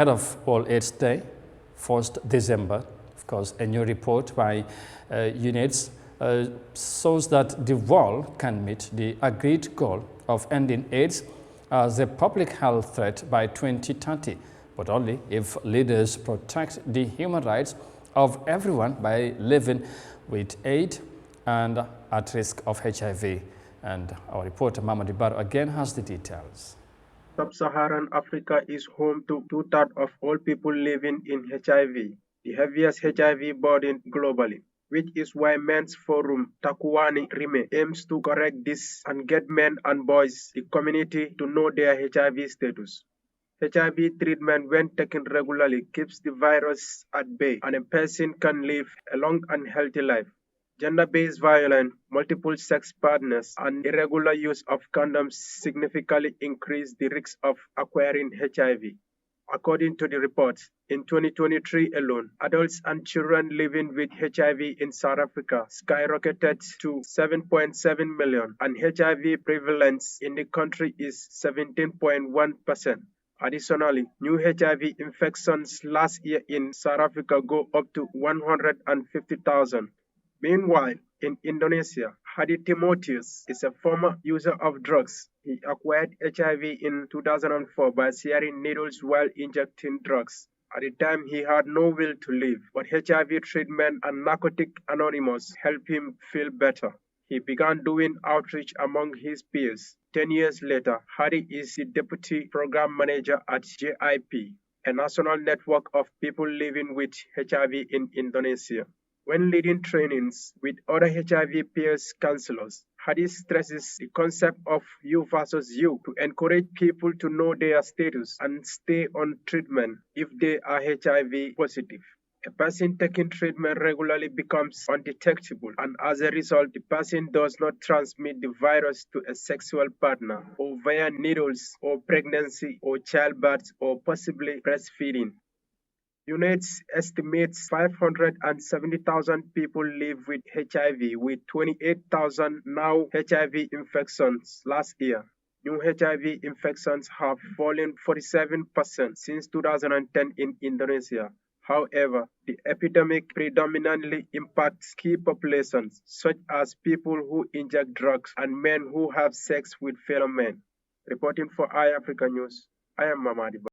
Ahead of World AIDS Day, 1st December, of course, a new report by Unaids shows that the world can meet the agreed goal of ending AIDS as a public health threat by 2030, but only if leaders protect the human rights of everyone by living with AIDS and at risk of HIV. And our reporter, Mamadi Baro, again has the details. Sub-Saharan Africa is home to two-thirds of all people living in HIV, the heaviest HIV burden globally, which is why Men's Forum Takuwani Rime aims to correct this and get men and boys, the community, to know their HIV status. HIV treatment, when taken regularly, keeps the virus at bay and a person can live a long and healthy life. Gender-based violence, multiple sex partners, and irregular use of condoms significantly increase the risk of acquiring HIV. According to the report, in 2023 alone, adults and children living with HIV in South Africa skyrocketed to 7.7 million, and HIV prevalence in the country is 17.1%. Additionally, new HIV infections last year in South Africa go up to 150,000. Meanwhile, in Indonesia, Hadi Timotheus is a former user of drugs. He acquired HIV in 2004 by sharing needles while injecting drugs. At the time, he had no will to live, but HIV treatment and Narcotic Anonymous helped him feel better. He began doing outreach among his peers. 10 years later, Hadi is the deputy program manager at JIP, a national network of people living with HIV in Indonesia. When leading trainings with other HIV peers counselors, Hadi stresses the concept of you versus you to encourage people to know their status and stay on treatment if they are HIV positive. A person taking treatment regularly becomes undetectable, and as a result, the person does not transmit the virus to a sexual partner or via needles or pregnancy or childbirth or possibly breastfeeding. Unaids estimates 570,000 people live with HIV, with 28,000 now HIV infections last year. New HIV infections have fallen 47% since 2010 in Indonesia. However, the epidemic predominantly impacts key populations, such as people who inject drugs and men who have sex with fellow men. Reporting for Eyeafrica News, I am Mamadi Baro.